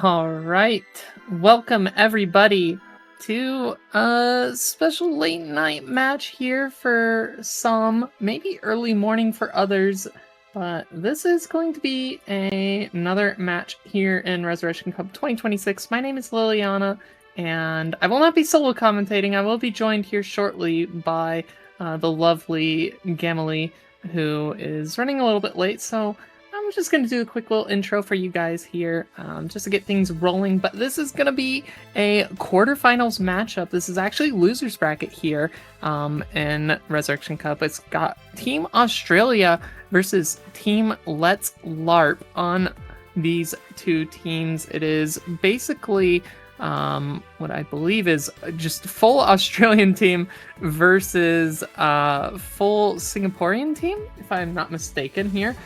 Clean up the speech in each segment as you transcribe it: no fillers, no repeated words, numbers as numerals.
All right. Welcome everybody to a special late night match here for some, maybe early morning for others. But this is going to be another match here in Resurrection Cup 2026. My name is Liliana, and I will not be solo commentating. I will be joined here shortly by the lovely Gamily, who is running a little bit late. So I'm just going to do a quick little intro for you guys here, just to get things rolling. But this is going to be a quarterfinals matchup. This is actually loser's bracket here in Resurrection Cup. It's got Team Australia versus Team Let's LARP on these two teams. It is basically what I believe is just full Australian team versus full Singaporean team, if I'm not mistaken here,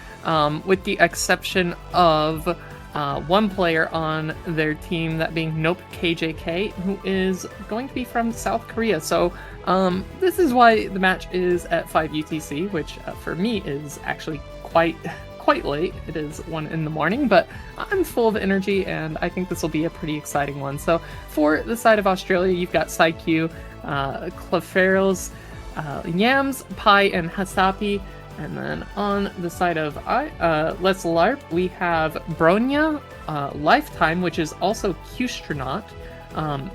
with the exception of one player on their team, that being Nope KJK, who is going to be from South Korea. So this is why the match is at 5 UTC, which for me is actually quite late. It is 1 in the morning, but I'm full of energy and I think this will be a pretty exciting one. So for the side of Australia, you've got Saikyu, Clefairs, Yams, Pai, and Hasapi. And then on the side of Let's LARP, we have Bronya, Lifetime, which is also Qstronaut,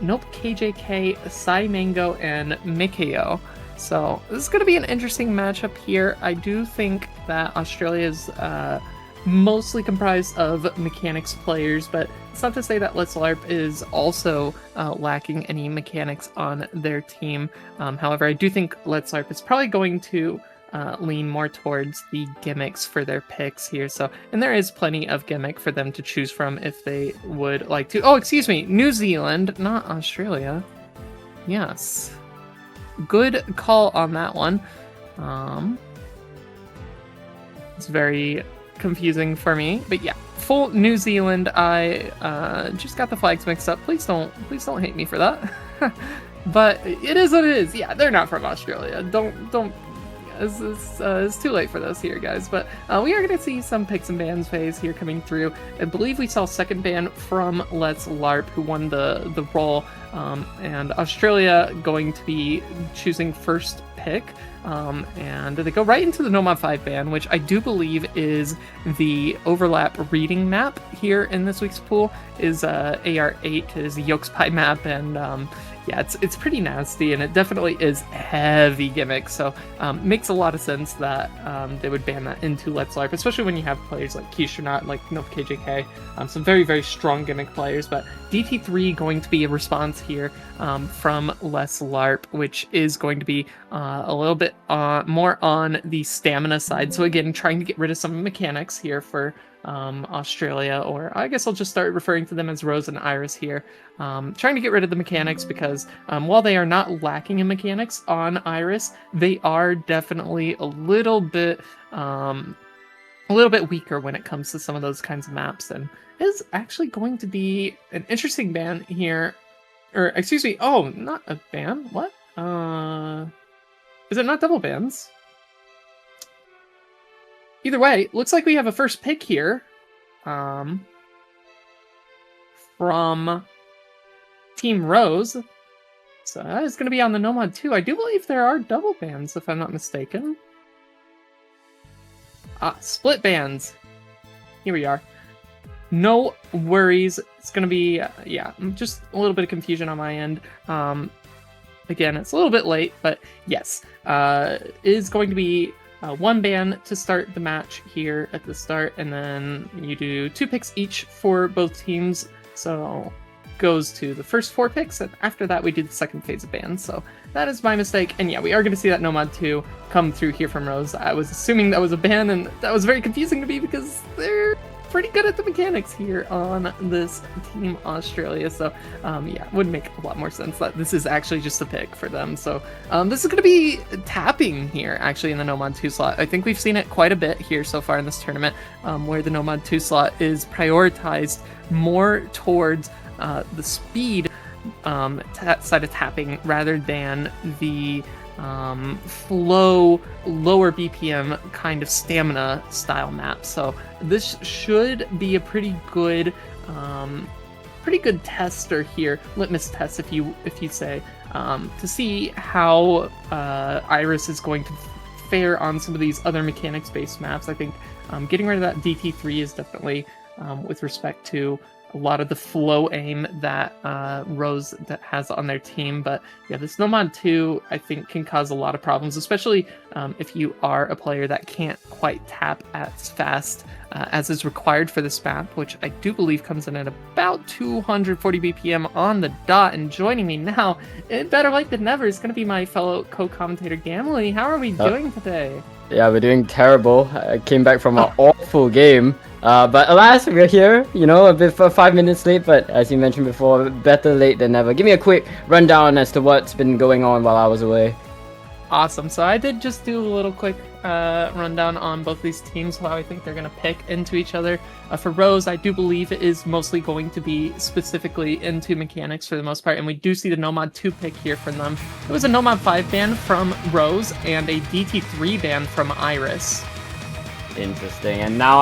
Nope KJK, Sai Mango, and Mikeo. So this is going to be an interesting matchup here. I do think that Australia's mostly comprised of mechanics players, but it's not to say that Let's LARP is also lacking any mechanics on their team. However, I do think Let's LARP is probably going to lean more towards the gimmicks for their picks here. So, and there is plenty of gimmick for them to choose from if they would like to. Oh, excuse me, New Zealand, not Australia. Yes. Good call on that one. It's very confusing for me, but yeah, full New Zealand. I just got the flags mixed up. Please don't hate me for that. But it is what it is. Yeah, they're not from Australia. Don't. It's too late for this here, guys. But we are going to see some picks and bans phase here coming through. I believe we saw second ban from Let's LARP, who won the role, and Australia going to be choosing first pick. And they go right into the Nomad 5 ban, which I do believe is the overlap reading map here in this week's pool. Is AR8 is the Yolks Pie map, and yeah, it's pretty nasty, and it definitely is heavy gimmick, so makes a lot of sense that they would ban that into Let's LARP, especially when you have players like Keystronaut, like Nova KJK, some very, very strong gimmick players. But DT3 going to be a response here from Let's LARP, which is going to be a little bit more on the stamina side. So again, trying to get rid of some mechanics here for Australia, or I guess I'll just start referring to them as Rose and Iris here. Trying to get rid of the mechanics because while they are not lacking in mechanics on Iris, they are definitely a little bit weaker when it comes to some of those kinds of maps, and is actually going to be an interesting ban here. Or excuse me, oh, not a ban. What? Is it not double bans? Either way, looks like we have a first pick here from Team Rose. So that is going to be on the Nomad 2. I do believe there are double bans, if I'm not mistaken. Split bans. Here we are. No worries. It's going to be, yeah, just a little bit of confusion on my end. Again, it's a little bit late, but yes, is going to be one ban to start the match here at the start, and then you do 2 picks each for both teams. So goes to the first 4 picks, and after that we do the second phase of bans. So that is my mistake, and yeah, we are going to see that Nomad 2 come through here from Rose. I was assuming that was a ban, and that was very confusing to me because they're pretty good at the mechanics here on this Team Australia. So yeah, it would make a lot more sense that this is actually just a pick for them. So this is going to be tapping here actually in the Nomad 2 slot. I think we've seen it quite a bit here so far in this tournament, where the Nomad 2 slot is prioritized more towards the speed side of tapping rather than the flow, lower BPM kind of stamina style map. So this should be a pretty good tester here, litmus test if you say, to see how Iris is going to fare on some of these other mechanics based maps. I think getting rid of that DT3 is definitely with respect to a lot of the flow aim that Rose that has on their team. But yeah, this Nomad 2 I think can cause a lot of problems, especially if you are a player that can't quite tap as fast as is required for this map, which I do believe comes in at about 240 BPM on the dot. And joining me now, better late than never, is going to be my fellow co-commentator Gamely. How are we doing today? Yeah, we're doing terrible. I came back from an awful game. But alas, we're here, a bit for 5 minutes late, but as you mentioned before, better late than never. Give me a quick rundown as to what's been going on while I was away. Awesome. So I did just do a little quick rundown on both these teams, how I think they're going to pick into each other. For Rose, I do believe it is mostly going to be specifically into mechanics for the most part, and we do see the Nomad 2 pick here from them. It was a Nomad 5 ban from Rose and a DT3 ban from Iris. Interesting. And now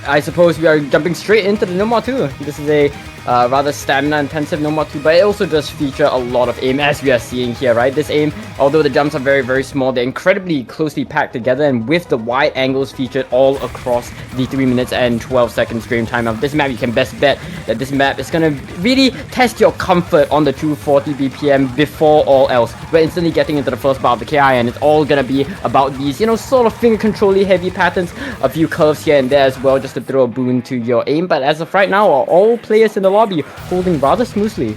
I suppose we are jumping straight into the Nomad 2. This is a rather stamina intensive, no more 2, but it also does feature a lot of aim, as we are seeing here, right? This aim, although the jumps are very, very small, they're incredibly closely packed together, and with the wide angles featured all across the 3 minutes and 12 seconds frame time of this map, you can best bet that this map is gonna really test your comfort on the 240 BPM before all else. We're instantly getting into the first part of the KI, and it's all gonna be about these, you know, sort of finger control-y heavy patterns, a few curves here and there as well, just to throw a boon to your aim. But as of right now, all players in the lobby holding rather smoothly.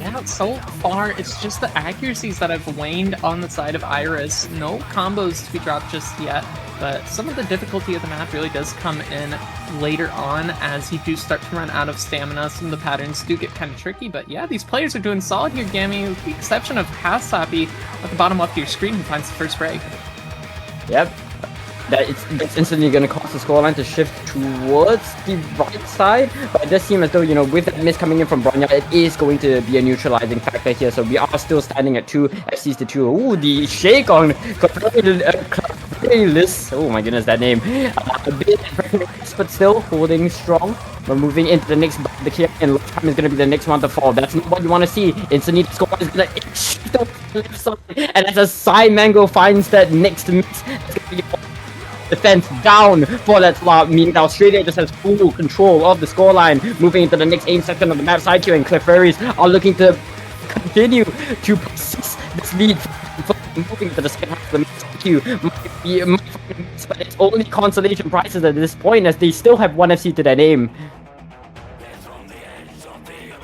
Yeah, so far it's just the accuracies that have waned on the side of Iris. No combos to be dropped just yet, but some of the difficulty of the map really does come in later on as you do start to run out of stamina. Some of the patterns do get kind of tricky, but yeah, these players are doing solid here, Gammy, with the exception of Hasapi at the bottom left of your screen who finds the first break. Yep. It's instantly going to cause the scoreline to shift towards the right side, but it does seem as though, you know, with that miss coming in from Bronya, it is going to be a neutralizing factor here, so we are still standing at 2 FCs to 2. Ooh, the shake on Clarilis, oh my goodness, that name, a bit but still holding strong. We're moving into the next, the kill, and time is going to be the next one to fall. That's not what you want to see. Instantly, the score is going to shift to the left side, and as a side Mango finds that next miss, it's going to be defense down for that LARP, meaning that Australia just has full control of the scoreline. Moving into the next aim section of the map, side Q and Cliff Fairies are looking to continue to persist this lead. Moving to the second half of the map, Q might be, but it's only consolation prizes at this point as they still have 1 FC to their name.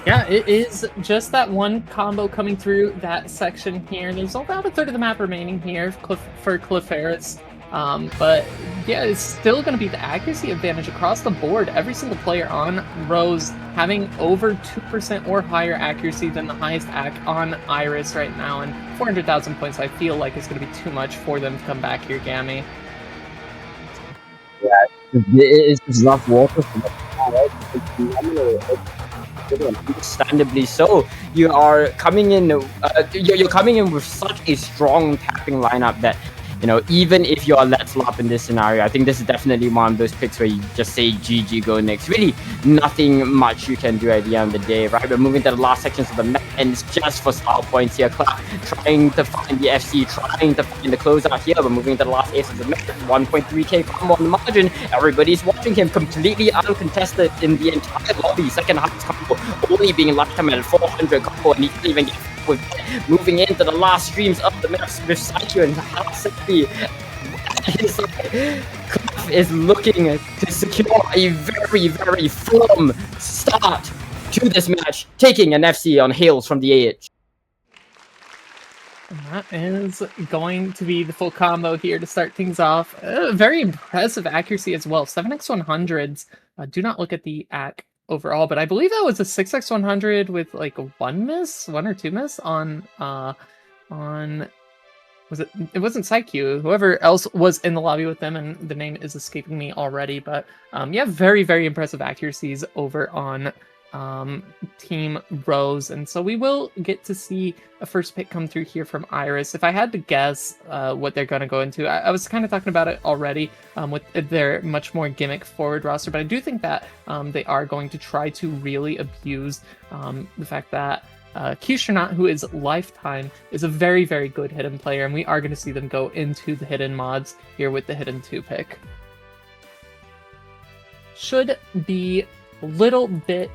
Yeah, it is just that one combo coming through that section here. There's about a third of the map remaining here for Clefairis. But yeah, it's still going to be the accuracy advantage across the board. Every single player on Rose having over 2% or higher accuracy than the highest AC on Iris right now, and 400,000 points I feel like is going to be too much for them to come back here, Gammy. Yeah, it's just rough water for them, right? Understandably so. You are coming in, you're coming in with such a strong tapping lineup that, you know, even if you're Let's LARP in this scenario, I think this is definitely one of those picks where you just say GG, go next. Really, nothing much you can do at the end of the day, right? We're moving to the last sections of the map, and it's just for style points here. Clark trying to find the FC, trying to find the closeout here. We're moving to the last ace of the map, 1.3k combo on the margin. Everybody's watching him, completely uncontested in the entire lobby. Second highest combo, only being lifetime at 400 combo, and he can't even get with moving into the last streams of the map with Saikyo and Hasapi. His Cliff is looking to secure a very, very firm start to this match, taking an FC on Hales from the AH. And that is going to be the full combo here to start things off. Very impressive accuracy as well. 7x100s. Do not look at the AC overall, but I believe that was a 6x100 with like one or two miss on was it wasn't PsyQ, whoever else was in the lobby with them, and the name is escaping me already, but yeah, very, very impressive accuracies over on Team Rose, and so we will get to see a first pick come through here from Iris. If I had to guess what they're going to go into, I was kind of talking about it already with their much more gimmick forward roster, but I do think that they are going to try to really abuse the fact that Q-Shernot, who is Lifetime, is a very, very good hidden player, and we are going to see them go into the hidden mods here with the hidden 2 pick. Should be a little bit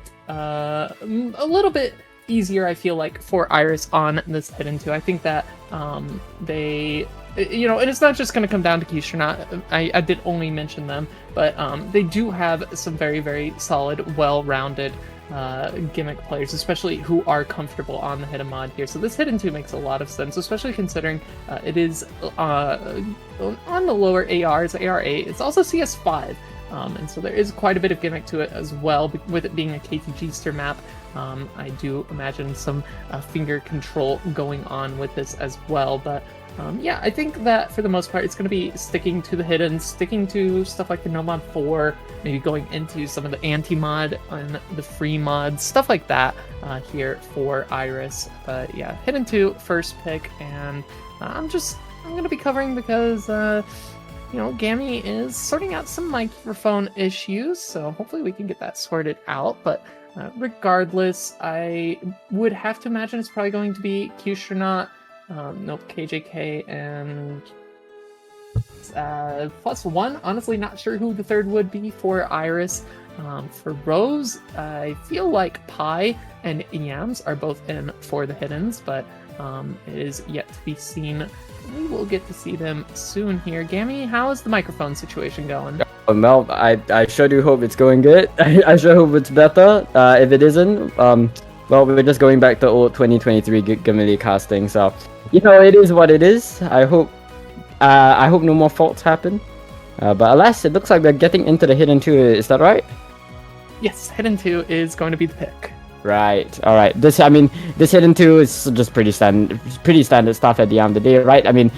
easier, I feel like, for Iris on this hidden 2. I think that they, you know, and it's not just going to come down to Q-Shernot. I did only mention them, but they do have some very, very solid, well-rounded gimmick players, especially who are comfortable on the hidden mod here. So this hidden 2 makes a lot of sense, especially considering it is on the lower ARs, AR8. It's also CS5, and so there is quite a bit of gimmick to it as well, with it being a KTG-ster map. I do imagine some finger control going on with this as well, but yeah, I think that for the most part, it's going to be sticking to the hidden, sticking to stuff like the No Mod 4, maybe going into some of the anti-mod and the free mods, stuff like that here for Iris. But yeah, hidden 2, first pick, and I'm going to be covering because, you know, Gammy is sorting out some microphone issues, so hopefully we can get that sorted out. But Regardless, I would have to imagine it's probably going to be Q-Shronaut, nope, KJK, and +1. Honestly, not sure who the third would be for Iris. For Rose, I feel like Pi and Yams are both in for the hiddens, but it is yet to be seen. We will get to see them soon here. Gammy, how is the microphone situation going? Well, I sure do hope it's going good. I sure hope it's better. If it isn't, well, we're just going back to old 2023 Gamily casting. So, you know, it is what it is. I hope no more faults happen. But alas, it looks like we're getting into the hidden 2. Is that right? Yes, hidden 2 is going to be the pick. Right. All right. This hidden 2 is just pretty standard stuff at the end of the day, right? I mean,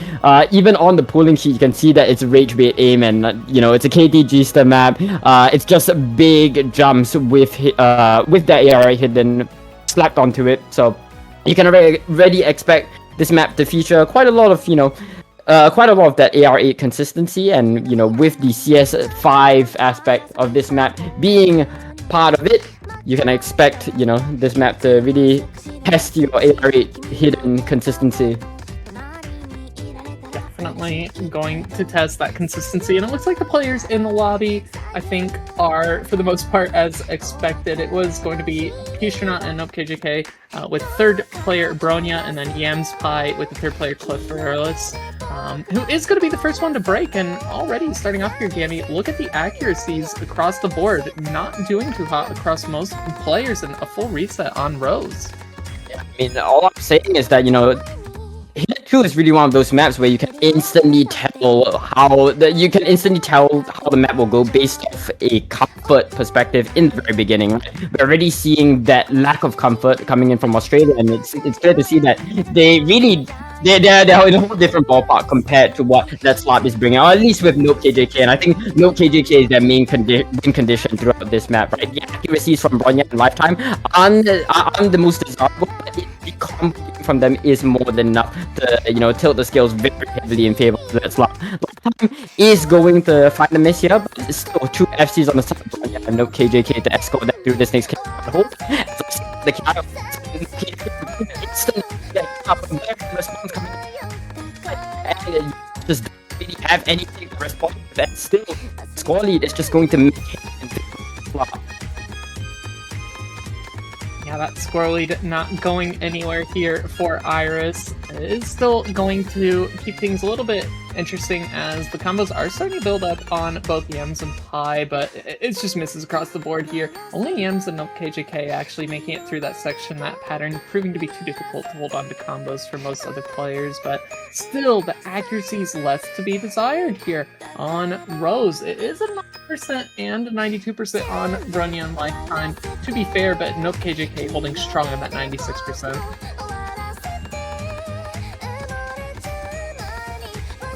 even on the pooling sheet, you can see that it's rage bait aim, and you know, it's a KTG stem map. It's just big jumps with that AR hidden slapped onto it, so you can already expect this map to feature quite a lot of that AR8 consistency, and you know, with the CS5 aspect of this map being part of it, you can expect, you know, this map to really test your AR8 hidden consistency. Definitely going to test that consistency, and it looks like the players in the lobby, I think, are for the most part as expected. It was going to be Q-Shronaut and Nope KJK with third player Bronya, and then Yams Pi with the third player Cliff Ferrelis, who is going to be the first one to break. And already starting off here, Gammy, look at the accuracies across the board. Not doing too hot across most players, and a full reset on Rose. Yeah, I mean, all I'm saying is that, you know, Hidden 2 is really one of those maps where you can instantly tell how the map will go based off a comfort perspective in the very beginning. Right? We're already seeing that lack of comfort coming in from Australia, and it's clear to see that they're in a whole different ballpark compared to what that LARP is bringing, or at least with Nope KJK. And I think Nope KJK is their main win condition throughout this map. Right? The accuracies from Bronya and Lifetime aren't the most desirable, but the comp from them is more than enough to, you know, tilt the scales very heavily in favor of that LARP. Lifetime is going to find a miss here, but it's still 2 FCs on the side of Bronya and Nope KJK to escort that through this next hold. The instant response coming and just don't really have anything to respond to that. Still, score lead is just going to make it into flop. Yeah, that score lead not going anywhere here for Iris. It is still going to keep things a little bit interesting as the combos are starting to build up on both Yams and Pi, but it's just misses across the board here. Only Yams and Nope KJK actually making it through that section. That pattern proving to be too difficult to hold on to combos for most other players, but still the accuracy is left to be desired here on Rose. It is a 90% and 92% on Bronya and Lifetime, to be fair, but Nope KJK holding strong on that 96%.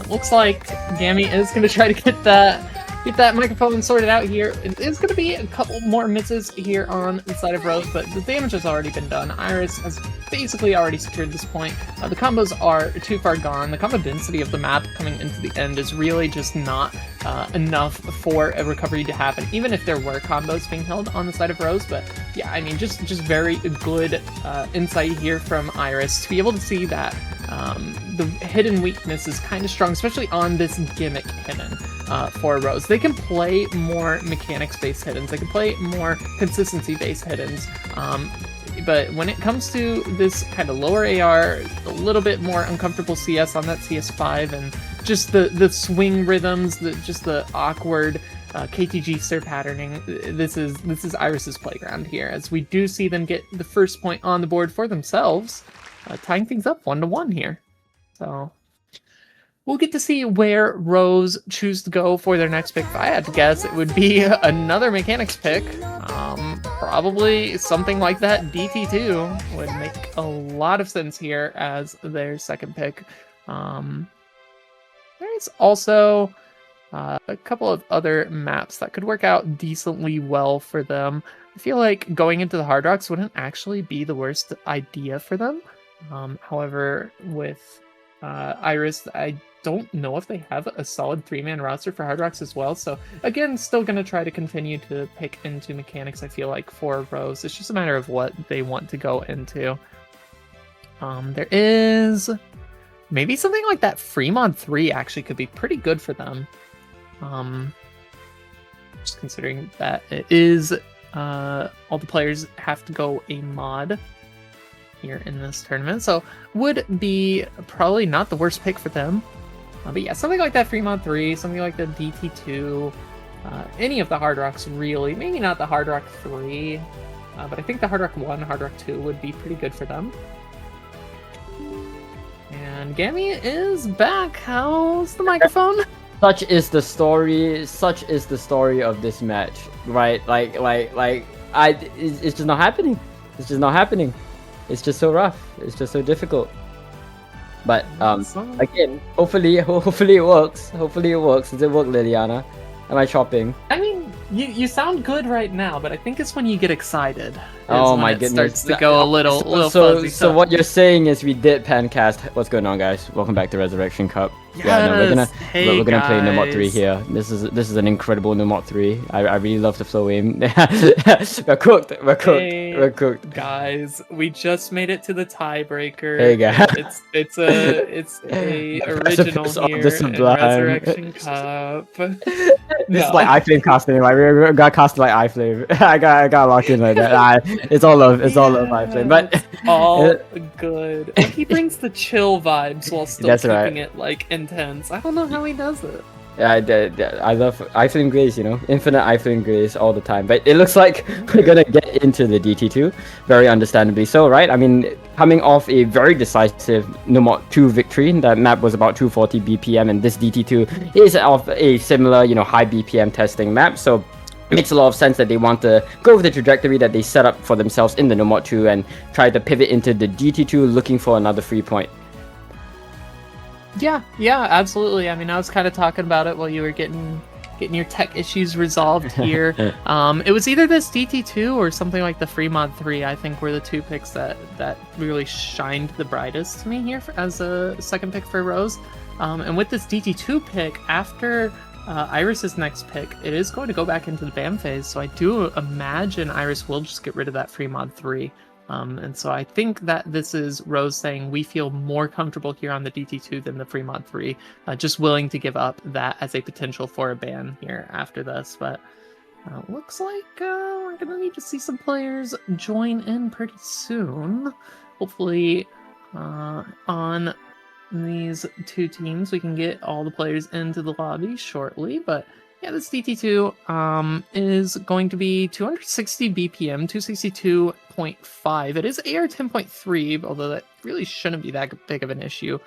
Looks like Gammy is going to try to get that microphone sorted out here. It is going to be a couple more misses here on the side of Rose, but the damage has already been done. Iris has basically already secured this point. The combos are too far gone. The combo density of the map coming into the end is really just not enough for a recovery to happen, even if there were combos being held on the side of Rose. But yeah, I mean, just very good insight here from Iris to be able to see that the hidden weakness is kind of strong, especially on this gimmick hidden for Rose. They can play more mechanics-based hiddens. They can play more consistency-based hiddens. But when it comes to this kind of lower AR, a little bit more uncomfortable CS on that CS5, and just the swing rhythms, just the awkward KTG stir patterning, this is Iris's playground here, as we do see them get the first point on the board for themselves, tying things up 1-1 here. So we'll get to see where Rose choose to go for their next pick. If I had to guess, it would be another mechanics pick. Probably something like that. DT2 would make a lot of sense here as their second pick. There's also a couple of other maps that could work out decently well for them. I feel like going into the Hard Rocks wouldn't actually be the worst idea for them. However, with Iris, I don't know if they have a solid 3-man roster for Hard Rocks as well. So again, still gonna try to continue to pick into mechanics. I feel like for Rose, it's just a matter of what they want to go into. There is maybe something like that. Fremont 3 actually could be pretty good for them. Just considering that it is all the players have to go a mod here in this tournament, so would be probably not the worst pick for them. But yeah, something like that Fremont 3, something like the DT2, any of the Hard Rocks really. Maybe not the Hard Rock 3, but I think the Hard Rock 1, Hard Rock 2 would be pretty good for them. And Gammy is back. How's the microphone? Such is the story. Such is the story of this match, right? It's just not happening. It's just not happening. It's just so rough. It's just so difficult. But again, hopefully it works. Hopefully it works. Does it work, Liliana? Am I chopping? I mean, you sound good right now, but I think it's when you get excited. Oh my goodness! Starts to go a little fuzzy. So what you're saying is we did pancast. What's going on, guys? Welcome back to Resurrection Cup. Yes. Yeah, no, we're gonna play No Mod guys. 3 here. This is an incredible No Mod 3. I really love the flow aim. We're cooked. We're cooked. Guys, we just made it to the tiebreaker. Hey guys. It's a original here in Resurrection Cup. This is like iFlame casting. Like we got casted like iFlame. I got locked in like that. It's all love. It's all love iFlame. But it's all good. And he brings the chill vibes while still That's keeping right. it like intense. I don't know how he does it. Yeah, I love iFlame Grace, you know, infinite iFlame Grace all the time. But it looks like we're gonna get into the DT2, very understandably so, right? I mean, coming off a very decisive No Mod 2 victory, that map was about 240 BPM, and this DT2 is of a similar, you know, high BPM testing map. So it makes a lot of sense that they want to go with the trajectory that they set up for themselves in the No Mod 2 and try to pivot into the DT2, looking for another free point. Yeah, absolutely. I mean, I was kind of talking about it while you were getting your tech issues resolved here. It was either this DT2 or something like the Fremont 3, I think, were the two picks that really shined the brightest to me here as a second pick for Rose. And with this DT2 pick, after Iris's next pick, it is going to go back into the BAM phase, so I do imagine Iris will just get rid of that Fremont 3. And so I think that this is Rose saying we feel more comfortable here on the DT2 than the Fremont 3, just willing to give up that as a potential for a ban here after this. But looks like we're going to need to see some players join in pretty soon. Hopefully on these two teams we can get all the players into the lobby shortly. But yeah, this DT2 is going to be 260 BPM, 262.5. It is AR 10.3, although that really shouldn't be that big of an issue.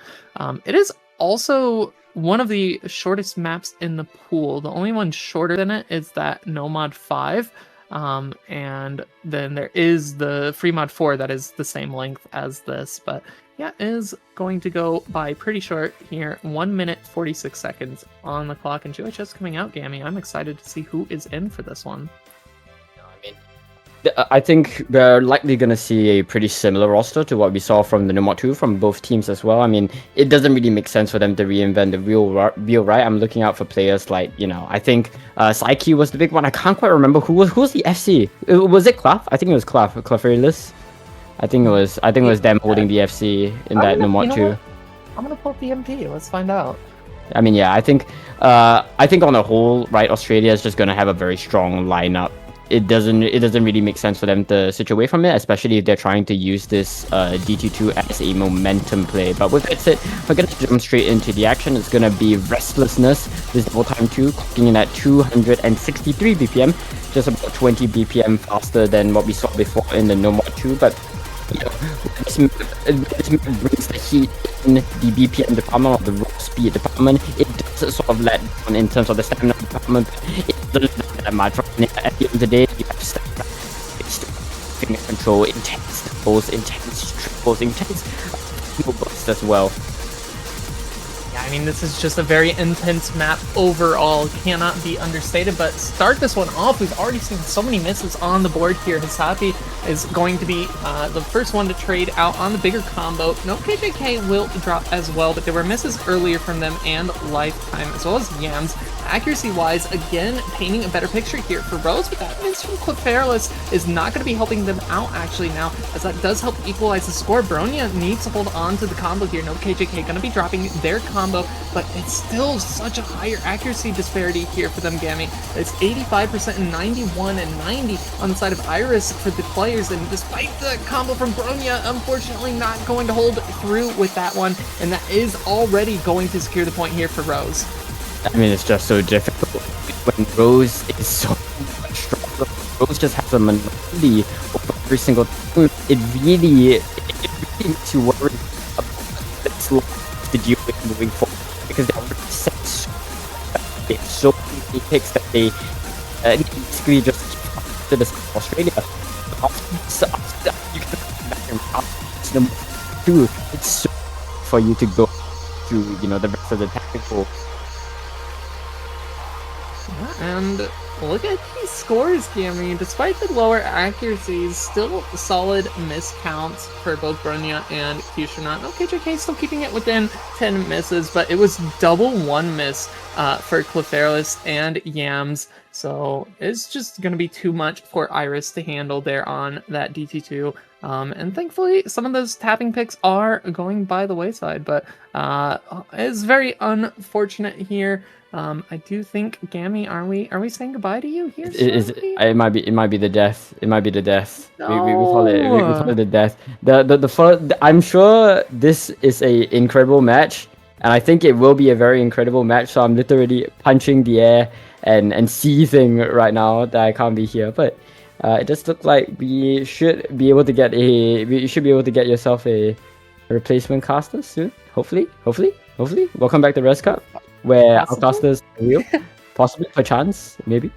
It is also one of the shortest maps in the pool. The only one shorter than it is that No Mod 5. And then there is the Free Mod 4 that is the same length as this, but yeah, is going to go by pretty short here. 1 minute 46 seconds on the clock, and GHS coming out, Gammy. I'm excited to see who is in for this one. I think we're likely going to see a pretty similar roster to what we saw from the No Mod 2 from both teams as well. I mean, it doesn't really make sense for them to reinvent the wheel, right? I'm looking out for players like, you know, I think Psyche was the big one. I can't quite remember who was the FC. Was it Clough? I think it was Clough. Clough. I think it was them holding the FC in that No Mod 2. I'm gonna pull up the MP. Let's find out. I mean, yeah, I think on the whole, right, Australia is just gonna have a very strong lineup. It doesn't really make sense for them to switch away from it, especially if they're trying to use this DT2 as a momentum play. But with that said, we're going to jump straight into the action. It's going to be Restlessness, this double time 2, clocking in at 263 BPM, just about 20 BPM faster than what we saw before in the No Mod 2. But you know, this brings the heat in the BPM department or the raw speed department. It does sort of let down in terms of the stamina department, but it doesn't let that much. At the end of the day, you have stamina, finger control, intense doubles, intense triples, intense burst as well. Yeah, I mean, this is just a very intense map overall. Cannot be understated, but start this one off. We've already seen so many misses on the board here. Hisapi is going to be the first one to trade out on the bigger combo. No KJK will drop as well, but there were misses earlier from them and Lifetime, as well as Yams. Accuracy-wise, again, painting a better picture here for Rose, but that miss from Quarterfinals is not going to be helping them out actually now, as that does help equalize the score. Bronya needs to hold on to the combo here. No KJK going to be dropping their combo, but it's still such a higher accuracy disparity here for them, Gammy. It's 85% and 91 and 90 on the side of Iris for the players, and despite the combo from Bronya, unfortunately not going to hold through with that one, and that is already going to secure the point here for Rose. I mean, it's just so difficult when Rose is so much stronger. Rose just has a monopoly over every single move. It really makes you worry about this life to deal with moving forward, because they're already set they have so many picks that they basically just to the Australia. You can come back and number 2. It's so for you to go through, the rest of the tactical. And look at these scores, Gammy. Despite the lower accuracies, still solid miscounts for both Bronya and Q-Shanaut. No, KJK still keeping it within 10 misses, but it was double 1 miss for Clefairy and Yams. So it's just going to be too much for Iris to handle there on that DT2. And thankfully, some of those tapping picks are going by the wayside, but it's very unfortunate here. I do think, Gammy, are we saying goodbye to you here? It might be the death. It might be the death. No. We call it the death. I'm sure this is a incredible match, and I think it will be a very incredible match. So I'm literally punching the air and seething right now that I can't be here. But it does look like you should be able to get yourself a replacement caster soon. Hopefully. Welcome back to Res Cup, where our casters are real. Possibly, perchance, maybe.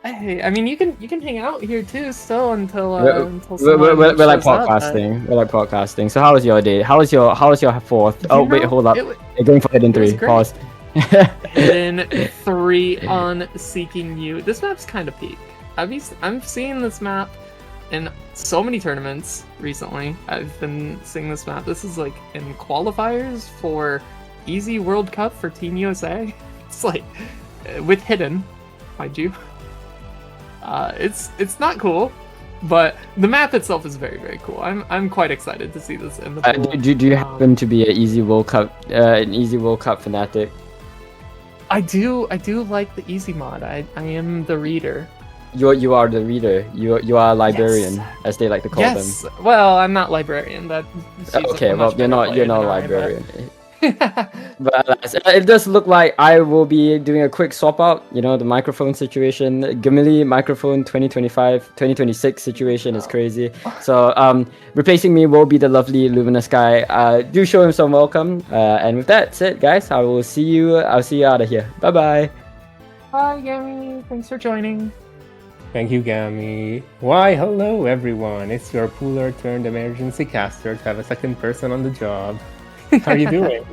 Hey, I mean, you can hang out here too, still until we're like podcasting. We're like podcasting. So how was your day? How was your 4th? Oh wait, hold up. You're going for Hidden 3. Pause. Hidden 3 on Seeking You. This map's kind of peak. I'm seeing this map in so many tournaments recently. I've been seeing this map. This is like in qualifiers for Easy World Cup for Team USA. It's like with Hidden, mind you. It's not cool, but the map itself is very, very cool. I'm quite excited to see this in the pool. Do you happen to be an Easy World Cup fanatic? I do like the Easy mod. I am the reader. You are the reader. You are a librarian, yes, as they like to call them. Yes. Well, I'm not librarian. Okay. Well, you're not a librarian. But it does look like I will be doing a quick swap out. The microphone situation, Gamili microphone 2026 situation is crazy. So replacing me will be the lovely Luminous guy. Do show him some welcome. And with that said, guys, I'll see you out of here. Bye. Bye, Gammy. Thanks for joining. Thank you, Gammy. Why, hello everyone. It's your pooler turned emergency caster to have a second person on the job. How are you doing?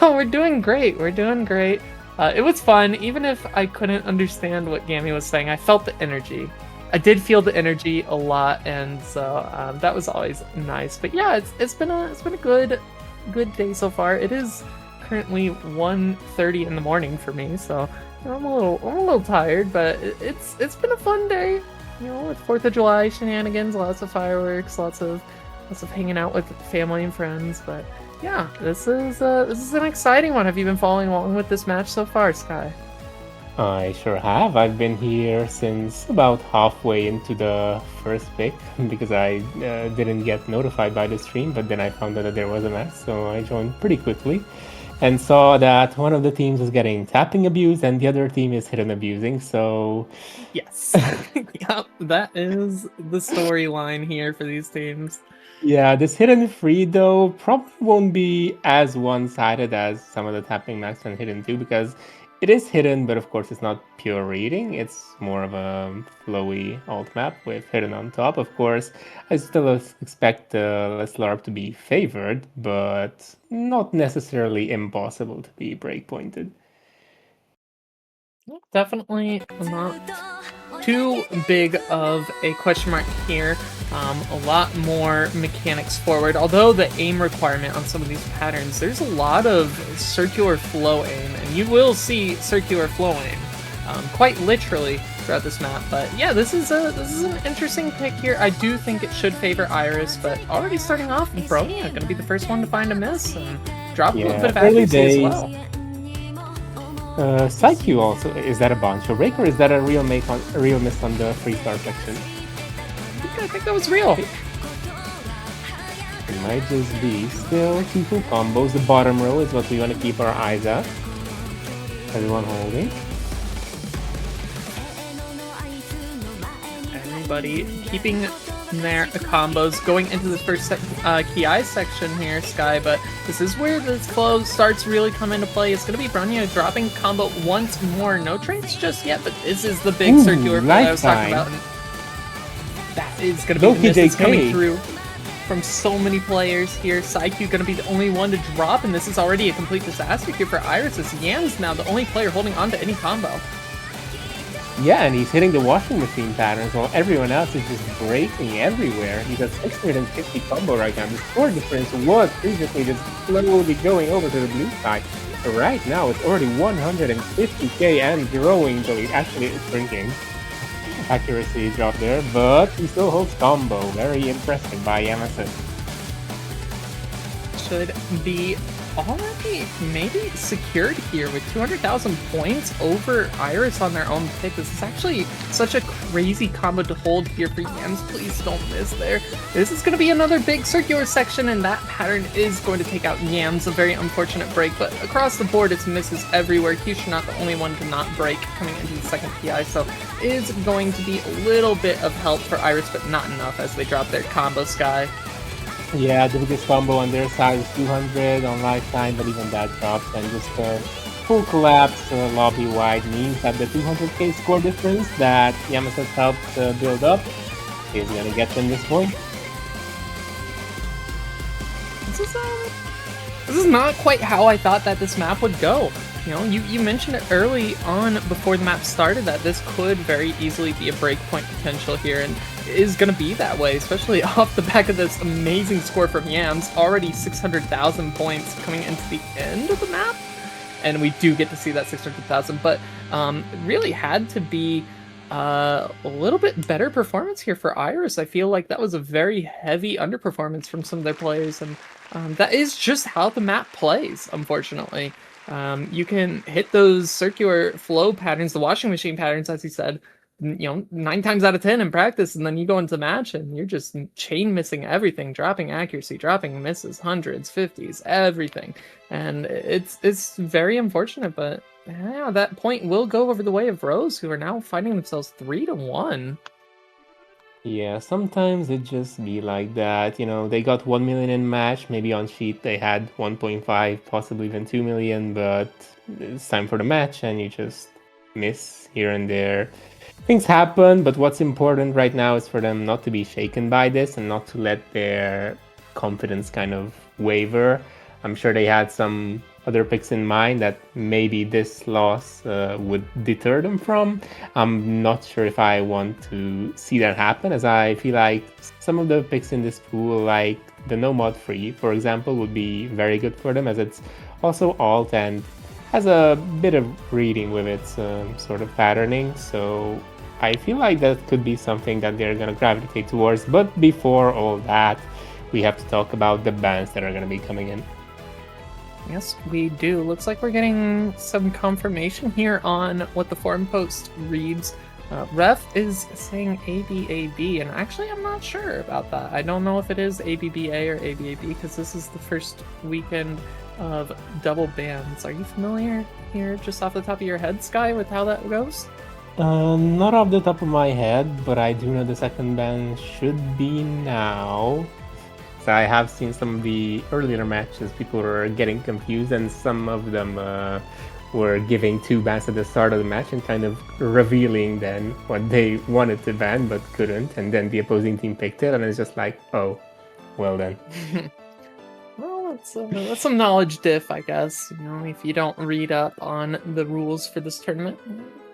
Oh, we're doing great. It was fun. Even if I couldn't understand what Gammy was saying, I felt the energy. I did feel the energy a lot, and so that was always nice. But yeah, it's been a good day so far. It is currently 1:30 in the morning for me, so I'm a little tired, but it's been a fun day. With 4th of July shenanigans, lots of fireworks, lots of hanging out with family and friends. But yeah, this is an exciting one. Have you been following along with this match so far, Sky? I sure have. I've been here since about halfway into the first pick because I didn't get notified by the stream, but then I found out that there was a match, so I joined pretty quickly and saw that one of the teams is getting tapping abused and the other team is hidden abusing, so... Yes. Yep, that is the storyline here for these teams. Yeah, this Hidden Free, though, probably won't be as one-sided as some of the tapping max and Hidden 2, because It is hidden, but of course it's not pure reading. It's more of a flowy alt map with hidden on top. Of course, I still expect LARP to be favored, but not necessarily impossible to be breakpointed. Definitely not too big of a question mark here. A lot more mechanics forward. Although the aim requirement on some of these patterns, there's a lot of circular flow aim, and you will see circular flow aim quite literally throughout this map. But yeah, this is an interesting pick here. I do think it should favor Iris, but already starting off, Bronia gonna be the first one to find a miss and drop a little bit of accuracy as well. Psyche also, is that a bouncer break or is that a real miss on the 3-star section? I think that was real. It might just be. Still 2 full combos. The bottom row is what we want to keep our eyes at. Everyone holding. Everybody keeping their combos going into the first Ki section here, Sky, but this is where this flow starts really coming into play. It's going to be Bronya dropping combo once more. No trades just yet, but this is the big circular flow I was talking about. And that is going to be the miss that's coming through from so many players here. Psyche going to be the only one to drop, and this is already a complete disaster here for Iris, as Yam's now the only player holding on to any combo. Yeah, and he's hitting the washing machine patterns while everyone else is just breaking everywhere. He's at 650 combo right now. The score difference was previously just slowly going over to the blue side. But right now, it's already 150k and growing, though it actually is shrinking. Accuracy drop there, but he still holds combo. Very impressive by Yamasa. Should be already maybe secured here with 200,000 points over Iris on their own pick. This is actually such a crazy combo to hold here for Yams. Please don't miss there. This is going to be another big circular section, and that pattern is going to take out Yams. A very unfortunate break, but across the board it's misses everywhere. Kyushu not the only one to not break coming into the second PI, so is going to be a little bit of help for Iris, but not enough as they drop their combo, Sky. Yeah, the biggest combo on their side is 200 on lifetime, but even that drops, and just a full collapse lobby-wide means that the 200k score difference that Yamasa's helped build up is going to get them this point. This is not quite how I thought that this map would go. You know, you mentioned it early on before the map started that this could very easily be a breakpoint potential here, and it is going to be that way, especially off the back of this amazing score from Yams. Already 600,000 points coming into the end of the map, and we do get to see that 600,000, but really had to be a little bit better performance here for Iris. I feel like that was a very heavy underperformance from some of their players, and that is just how the map plays, unfortunately. You can hit those circular flow patterns, the washing machine patterns, as you said, 9 times out of 10 in practice, and then you go into match and you're just chain missing everything, dropping accuracy, dropping misses, hundreds, 50s, everything. And it's very unfortunate, but yeah, that point will go over the way of Rose, who are now finding themselves 3-1. Yeah, sometimes it just be like that. You know, they got 1 million in match. Maybe on sheet they had 1.5, possibly even 2 million, but it's time for the match and you just miss here and there. Things happen, but what's important right now is for them not to be shaken by this and not to let their confidence kind of waver. I'm sure they had some other picks in mind that maybe this loss would deter them from. I'm not sure if I want to see that happen, as I feel like some of the picks in this pool, like the no mod free, for example, would be very good for them, as it's also alt and has a bit of reading with its sort of patterning. So I feel like that could be something that they're going to gravitate towards. But before all that, we have to talk about the bans that are going to be coming in. Yes, we do. Looks like we're getting some confirmation here on what the forum post reads. Ref is saying ABAB, and actually I'm not sure about that. I don't know if it is ABBA or ABAB, because this is the first weekend of double bans. Are you familiar here, just off the top of your head, Sky, with how that goes? Not off the top of my head, but I do know the second ban should be now. So I have seen some of the earlier matches, people were getting confused, and some of them were giving 2 bans at the start of the match and kind of revealing then what they wanted to ban but couldn't, and then the opposing team picked it, and it's just like, oh, well then. Well, that's some knowledge diff, I guess. You know, if you don't read up on the rules for this tournament,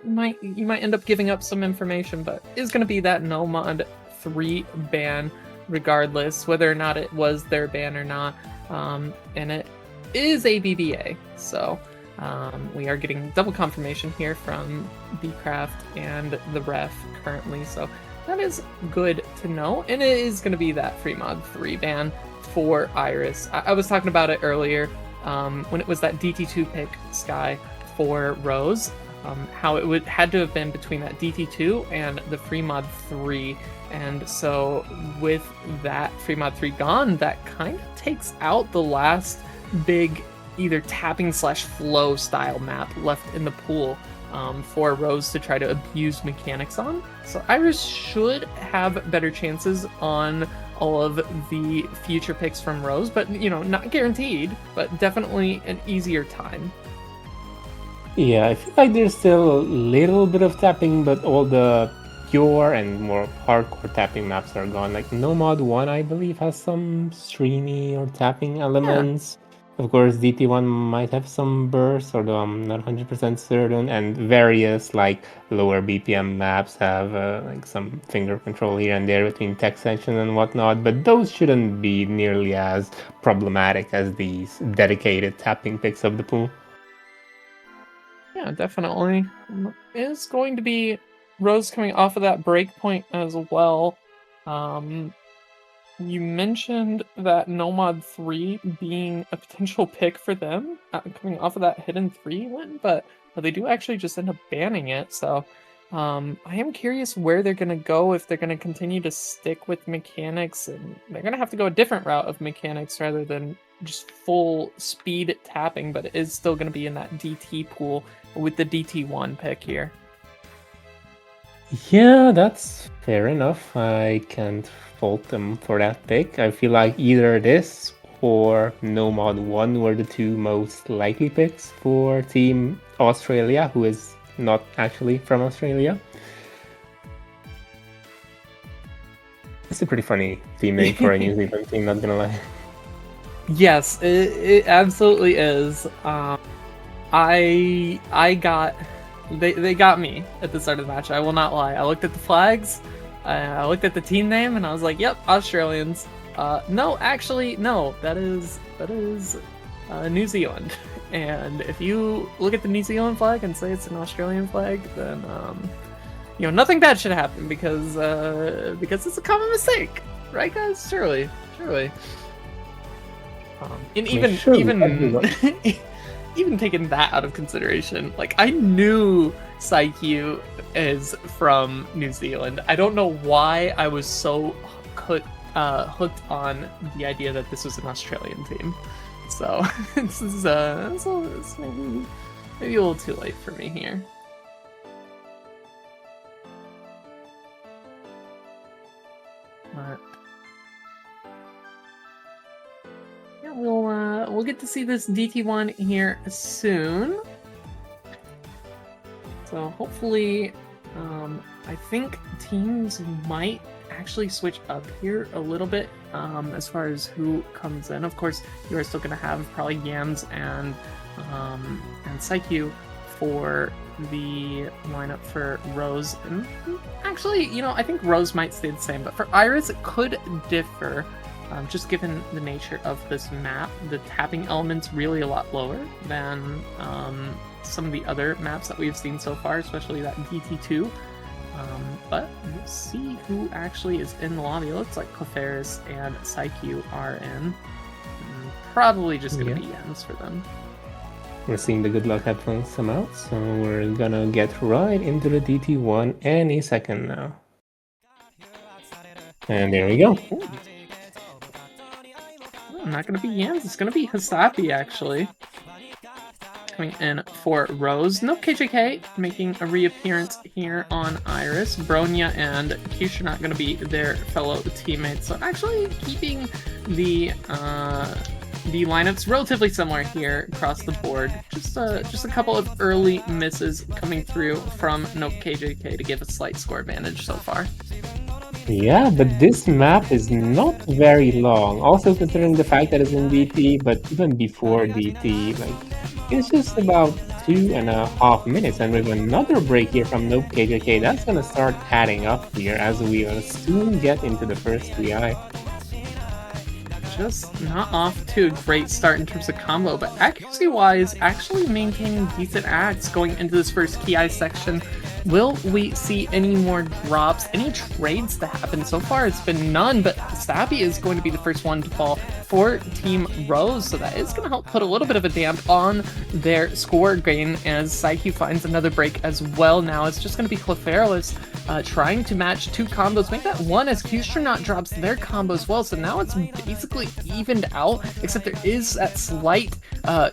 you might end up giving up some information. But it's going to be that no mod 3 ban, regardless whether or not it was their ban or not, and it is a BBA. So we are getting double confirmation here from Bcraft and the ref currently. So that is good to know, and it is going to be that free mod 3 ban for Iris. I was talking about it earlier when it was that DT2 pick, Sky, for Rose, how it had to have been between that DT2 and the free mod 3, and so with that free mod 3 gone, that kind of takes out the last big either tapping / flow style map left in the pool for Rose to try to abuse mechanics on. So Iris should have better chances on all of the future picks from Rose, but not guaranteed, but definitely an easier time. Yeah, I feel like there's still a little bit of tapping, but all the pure and more hardcore tapping maps are gone. Like No Mod 1, I believe, has some streamy or tapping elements. Yeah. Of course, DT1 might have some bursts, although I'm not 100% certain, and various like lower BPM maps have like some finger control here and there between tech section and whatnot, but those shouldn't be nearly as problematic as these dedicated tapping picks of the pool. Yeah, definitely. It is going to be Rose coming off of that breakpoint as well. You mentioned that No Mod 3 being a potential pick for them, coming off of that Hidden 3 win, but they do actually just end up banning it, so I am curious where they're going to go, if they're going to continue to stick with mechanics, and they're going to have to go a different route of mechanics rather than just full speed tapping, but it is still going to be in that DT pool with the DT1 pick here. Yeah, that's fair enough. I can't fault them for that pick. I feel like either this or No Mod 1 were the 2 most likely picks for Team Australia, who is not actually from Australia. It's a pretty funny team name for a New Zealand team, not gonna lie. Yes, it absolutely is. They got me at the start of the match. I will not lie. I looked at the flags, I looked at the team name, and I was like, "Yep, Australians." No, actually, no. That is New Zealand. And if you look at the New Zealand flag and say it's an Australian flag, then nothing bad should happen because it's a common mistake, right, guys? Surely. And even taking that out of consideration, like, I knew Psyche is from New Zealand. I don't know why I was so hooked on the idea that this was an Australian team. So this is maybe a little too late for me here. But yeah, we'll get to see this DT1 here soon. So hopefully, I think teams might actually switch up here a little bit as far as who comes in. Of course, you are still going to have probably Yams and Psyche for the lineup for Rose. And actually, I think Rose might stay the same, but for Iris, it could differ. Just given the nature of this map, the tapping element's really a lot lower than some of the other maps that we've seen so far, especially that DT2. But we'll see who actually is in the lobby. It looks like Clefairs and Psyche are in. Probably just going to be Yams for them. We're seeing the good luck headphones come out, so we're gonna get right into the DT1 any second now. And there we go. Ooh. Not going to be Yams, it's going to be Hasapi, actually. Coming in for Rose. No KJK making a reappearance here on Iris. Bronya and Quiche are not going to be their fellow teammates. So actually keeping the The lineup's relatively similar here across the board. Just a couple of early misses coming through from Nope KJK to give a slight score advantage so far. Yeah, but this map is not very long. Also considering the fact that it's in DT, but even before DT, like it's just about 2.5 minutes. And with another break here from Nope KJK, that's gonna start adding up here as we will soon get into the first 3i. Just not off to a great start in terms of combo, but accuracy-wise, actually maintaining decent acts going into this first Ki section. Will we see any more drops, any trades to happen? So far, it's been none, but Sappy is going to be the first one to fall for Team Rose, so that is going to help put a little bit of a damp on their score gain as Psyche finds another break as well. Now it's just going to be Clefairy trying to match two combos, make that one as Q-Astronaut drops their combo as well, so now it's basically evened out, except there is that slight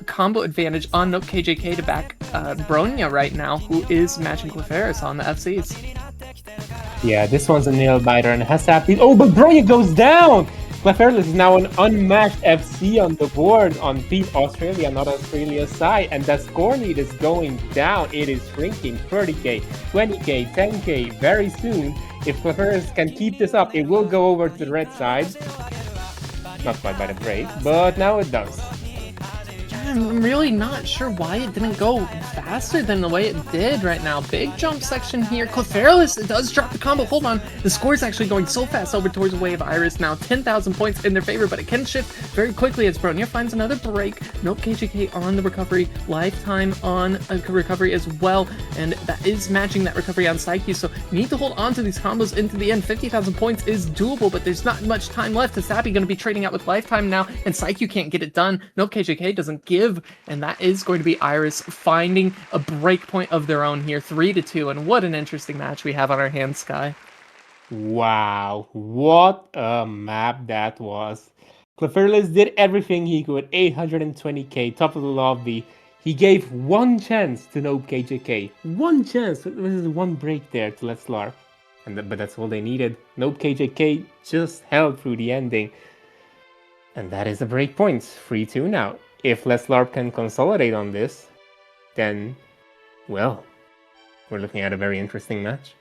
combo advantage on Nope KJK to back Bronya right now, who is matching Clefairy on the FCs. Yeah, this one's a nail biter and has happened. Oh, but Bronya goes down! Clefairy is now an unmatched FC on the board on Team Australia, not Australia's side, and the score lead is going down. It is shrinking 30k, 20k, 10k very soon. If Clefairy can keep this up, it will go over to the red side. Not quite by the break, but now it does. I'm really not sure why it didn't go faster than the way it did right now. Big jump section here. Clefairy does drop the combo. Hold on. The score is actually going so fast over towards the way of Iris now. 10,000 points in their favor, but it can shift very quickly as Bronya finds another break. Nope KJK on the recovery. Lifetime on a recovery as well. And that is matching that recovery on Psyche. So you need to hold on to these combos into the end. 50,000 points is doable, but there's not much time left. Sappy going to be trading out with Lifetime now, and Psyche can't get it done. Nope KJK doesn't give, and that is going to be Iris finding a break point of their own here, 3-2, and what an interesting match we have on our hands, Sky. Wow, what a map that was. Clefairy did everything he could, 820k, top of the lobby. He gave one chance to Nope KJK. One chance, this is one break there to Let's LARP. But that's all they needed. Nope KJK just held through the ending. And that is a break point, 3-2 now. If Let's LARP can consolidate on this, then, well, we're looking at a very interesting match.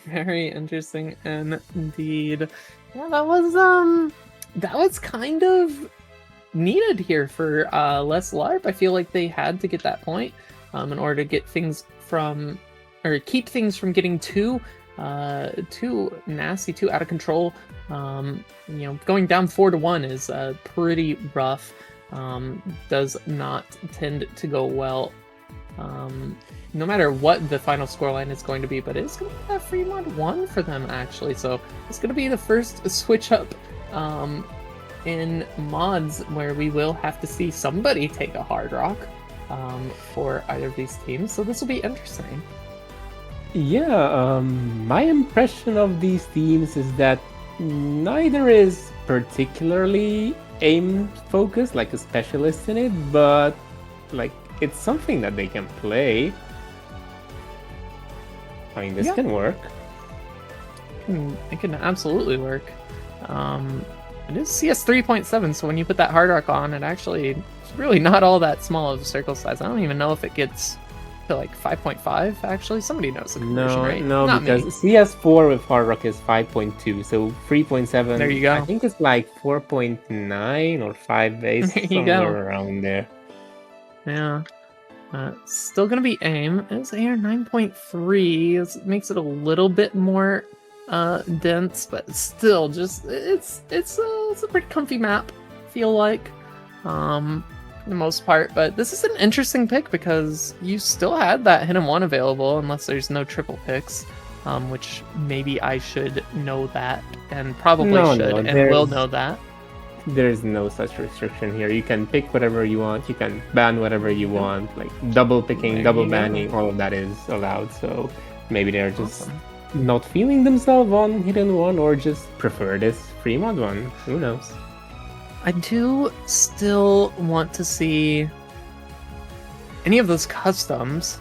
Very interesting indeed. Yeah, that was kind of needed here for Let's LARP. I feel like they had to get that point in order to get things from, or keep things from getting too nasty, too out of control. Going down 4-1 is pretty rough. Does not tend to go well, no matter what the final scoreline is going to be, but it's going to be that free mod 1 for them, actually, so it's going to be the first switch up in mods where we will have to see somebody take a hard rock for either of these teams, so this will be interesting. Yeah, my impression of these teams is that neither is particularly aim focused, like a specialist in it, but like it's something that they can play. I mean, this can work. It can absolutely work. It is CS 3.7, so when you put that hard rock on, it's really not all that small of a circle size. I don't even know if it gets to like 5.5, actually. Somebody knows the conversion rate. No, not because me. CS4 with hard rock is 5.2, so 3.7. There you go. I think it's like 4.9 or 5 base, somewhere around there. Yeah. Still gonna be aim. It's AR 9.3. It makes it a little bit more dense, but still, just it's a pretty comfy map. Feel like, for the most part. But this is an interesting pick because you still had that hidden one available, unless there's no triple picks, which maybe I should know that, and probably will know that. There's no such restriction here. You can pick whatever you want. You can ban whatever you want. Like double picking, double banning, all of that is allowed. So maybe they're just not feeling themselves on hidden one, or just prefer this free mod one. Who knows? I do still want to see any of those customs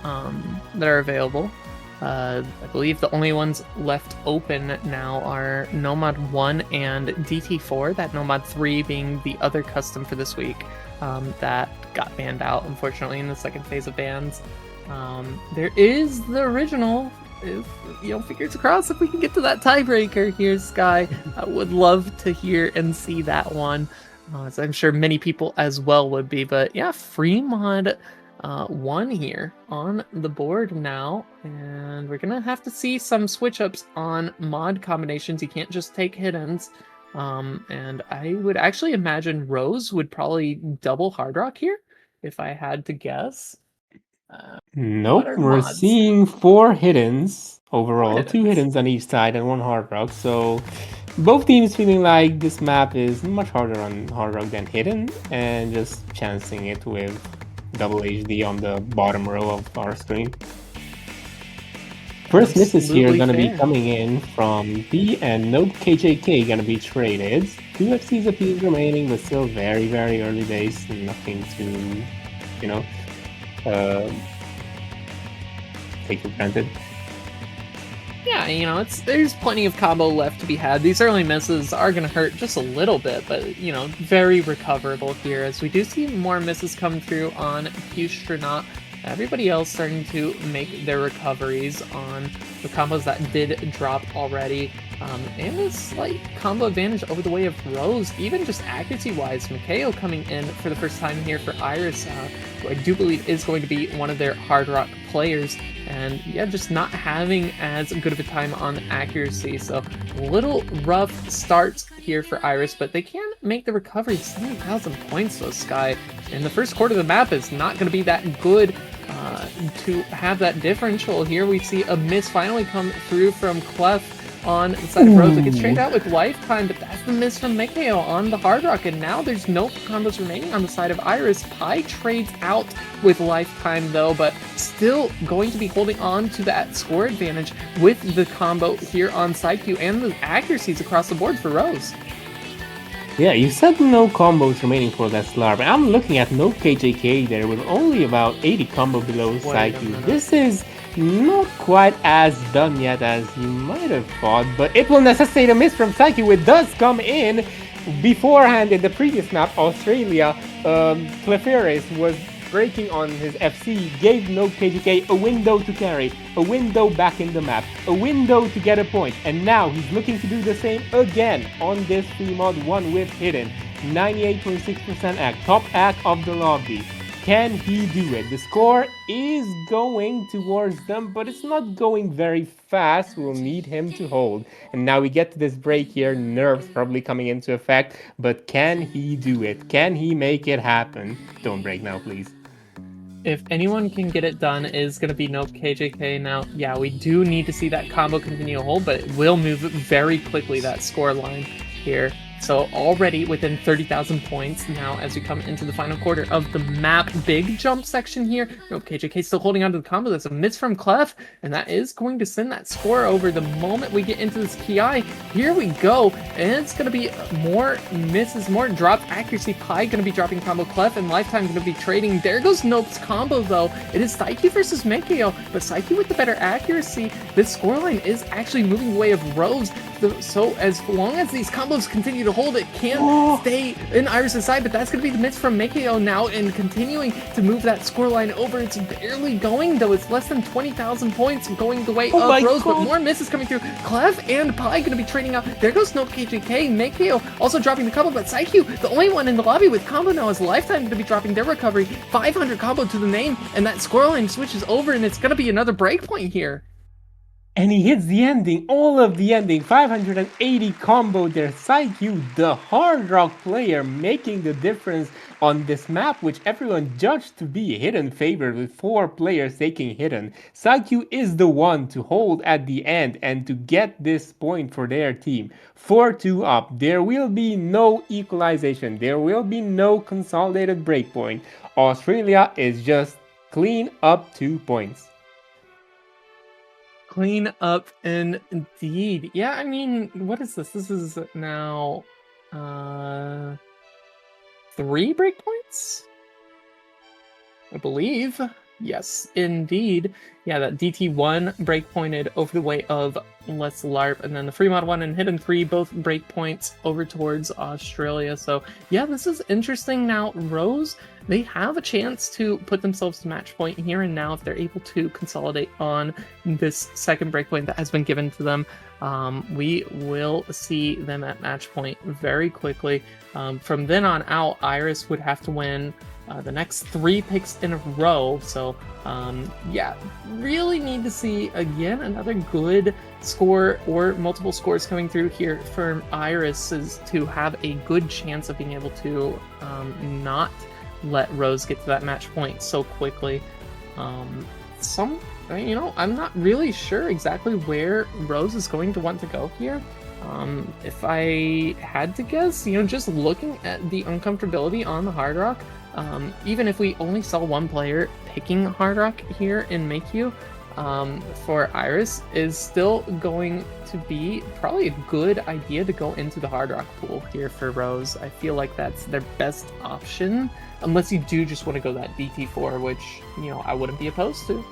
that are available. I believe the only ones left open now are Nomad 1 and DT4, that Nomad 3 being the other custom for this week that got banned out, unfortunately, in the second phase of bans. There is the original, if, fingers crossed if we can get to that tiebreaker here, Sky. I would love to hear and see that one, as I'm sure many people as well would be. But yeah, Fremont 1 here on the board now, and we're gonna have to see some switch ups on mod combinations. You can't just take hiddens, and I would actually imagine Rose would probably double Hard Rock here if I had to guess. Nope, What are we're mods? seeing 4 hiddens overall, 2 hiddens. hiddens on each side and 1 hard rock. So both teams feeling like this map is much harder on hard rock than hidden, and just chancing it with double HD on the bottom row of our screen. First misses here Absolutely gonna be fair. coming in from B and Nope KJK gonna be traded. 2 FCs apiece remaining, but still very, very early days. Nothing to, take for granted. Yeah, there's plenty of combo left to be had. These early misses are going to hurt just a little bit, but, very recoverable here, as we do see more misses come through on Hustranaut. Everybody else starting to make their recoveries on the combos that did drop already. And a slight combo advantage over the way of Rose, even just accuracy-wise. Mikhail coming in for the first time here for Iris, who I do believe is going to be one of their Hard Rock players. And yeah, just not having as good of a time on accuracy. So little rough starts here for Iris, but they can make the recovery. 70,000 points though, Sky. And the first quarter of the map is not going to be that good to have that differential. Here we see a miss finally come through from Clef on the side of Rose. It gets traded out with Lifetime, but that's the miss from Mikhail on the Hard Rock, and now there's no combos remaining on the side of Iris. Pi trades out with Lifetime though, but still going to be holding on to that score advantage with the combo here on side Q and the accuracies across the board for Rose. Yeah, you said no combos remaining for that LARP. I'm looking at no KJK there with only about 80 combo below Psyche. This is not quite as done yet as you might have thought, but it will necessitate a miss from Psyche, which does come in beforehand in the previous map, Australia. Clefairies was breaking on his FC, gave no KGK a window to carry, a window back in the map, a window to get a point, and now he's looking to do the same again on this free mod 1 with hidden. 98.6% act, top act of the lobby. Can he do it? The score is going towards them, but it's not going very fast. We'll need him to hold. And now we get to this break here. Nerves probably coming into effect, but can he do it? Can he make it happen? Don't break now, please. If anyone can get it done, is going to be Nope KJK. Now, yeah, we do need to see that combo continue to hold, but it will move very quickly, that score line here. So already within 30,000 points now as we come into the final quarter of the map. Big jump section here. Nope, KJK still holding on to the combo. That's a miss from Clef, and that is going to send that score over the moment we get into this PI. Here we go, and it's going to be more misses, more drop accuracy. Pi going to be dropping combo. Clef and Lifetime going to be trading. There goes Nope's combo, though. It is Psyche versus Mikhail, but Psyche with the better accuracy. This scoreline is actually moving the way of Rose. So as long as these combos continue to hold, it can't stay in Iris' side, but that's going to be the miss from Mikhail now, and continuing to move that scoreline over. It's barely going, though. It's less than 20,000 points going the way of Rose, but more misses coming through. Clef and Pi going to be trading out. There goes Nope KJK. Mikhail also dropping the combo, but Psyche, the only one in the lobby with combo now, is Lifetime going to be dropping their recovery. 500 combo to the name, and that scoreline switches over, and it's going to be another breakpoint here. And he hits the ending, all of the ending, 580 combo there. Psyche, the hard rock player, making the difference on this map, which everyone judged to be hidden favored with 4 players taking hidden. Psyche is the one to hold at the end and to get this point for their team. 4-2 up. There will be no equalization. There will be no consolidated breakpoint. Australia is just clean up 2 points. Clean up indeed. Yeah, I mean, what is this? This is now 3 breakpoints, I believe. Yes, indeed. Yeah, that DT1 breakpointed over the way of Let's LARP, and then the Fremont 1 and Hidden 3 both breakpoints over towards Australia. So, yeah, this is interesting. Now, Rose, they have a chance to put themselves to match point here and now if they're able to consolidate on this second breakpoint that has been given to them. We will see them at match point very quickly. From then on out, Iris would have to win the next 3 picks in a row. So, yeah, really need to see, again, another good score or multiple scores coming through here for Iris is to have a good chance of being able to not let Rose get to that match point so quickly. I'm not really sure exactly where Rose is going to want to go here. If I had to guess, just looking at the uncomfortability on the Hard Rock, even if we only saw one player picking Hard Rock here in Makyu, for Iris, is still going to be probably a good idea to go into the Hard Rock pool here for Rose. I feel like that's their best option, unless you do just want to go that DT4, which, I wouldn't be opposed to.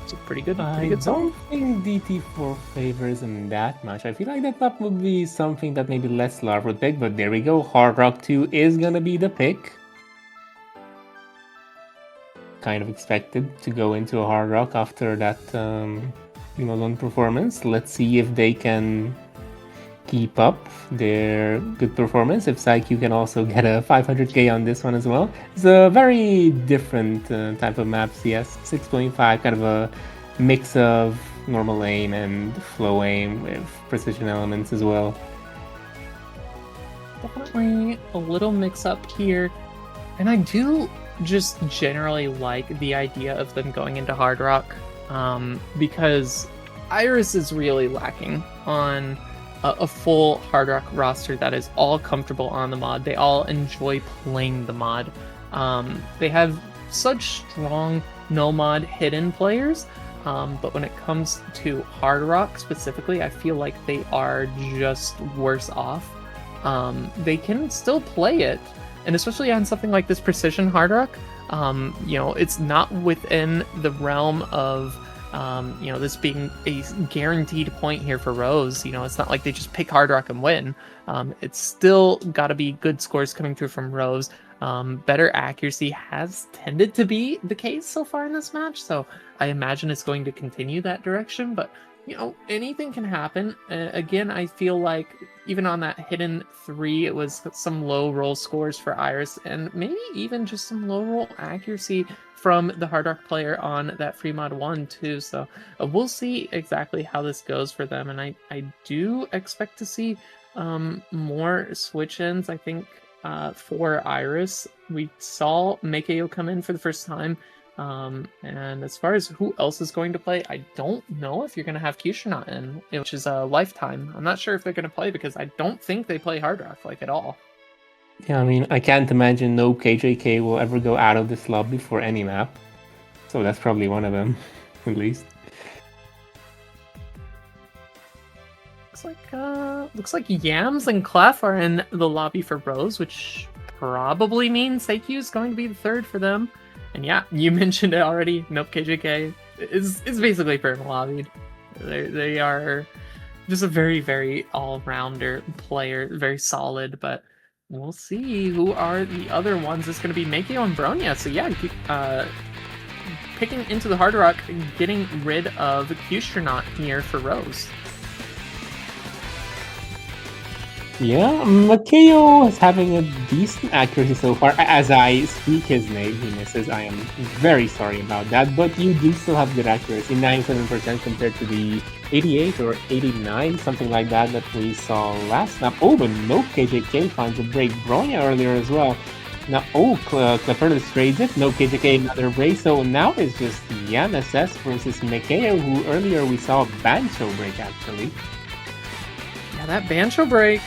It's a pretty good song. I don't think DT4 favors him that much. I feel like that would be something that maybe Let's LARP would pick, but there we go. Hard Rock 2 is gonna be the pick. Kind of expected to go into a Hard Rock after that, lone performance. Let's see if they can keep up their good performance. If PsyQ can also get a 500k on this one as well. It's a very different type of map, CS 6.5, kind of a mix of normal aim and flow aim with precision elements as well. Definitely a little mix up here, and I do just generally like the idea of them going into Hard Rock, because Iris is really lacking on a full Hard Rock roster that is all comfortable on the mod. They all enjoy playing the mod. They have such strong no mod hidden players, but when it comes to Hard Rock specifically, I feel like they are just worse off. They can still play it, and especially on something like this Precision Hard Rock, it's not within the realm of this being a guaranteed point here for Rose. It's not like they just pick Hard Rock and win. It's still got to be good scores coming through from Rose. Better accuracy has tended to be the case so far in this match, so I imagine it's going to continue that direction, but anything can happen. Again, I feel like even on that Hidden 3, it was some low roll scores for Iris, and maybe even just some low roll accuracy from the Hard Rock player on that Free Mod 1 too. So we'll see exactly how this goes for them, and I do expect to see more switch-ins. I think for Iris, we saw Makeo come in for the first time. And as far as who else is going to play, I don't know if you're going to have Kushanot in, which is a lifetime. I'm not sure if they're going to play because I don't think they play Hard Rock at all. Yeah, I mean, I can't imagine no KJK will ever go out of this lobby for any map. So that's probably one of them, at least. Looks like Yams and Clef are in the lobby for Rose, which probably means Seikyu is going to be the third for them. And yeah, you mentioned it already. Nope, KJK is basically perma-lobbied. They are just a very, very all-rounder player, very solid, but we'll see who are the other ones. It's going to be Makeo and Bronya. So yeah, picking into the Hard Rock, getting rid of Kushanot here for Rose. Yeah, Makeo is having a decent accuracy so far. As I speak his name, he misses. I am very sorry about that, but you do still have good accuracy, 97% compared to the 88 or 89, something like that we saw last snap. Oh, but no KJK finds a break. Bronya earlier as well. Now, Clefertus trades it. No KJK, another break. So now it's just Yam SS versus Makeo, who earlier we saw a Bancho break actually. Yeah, that Bancho break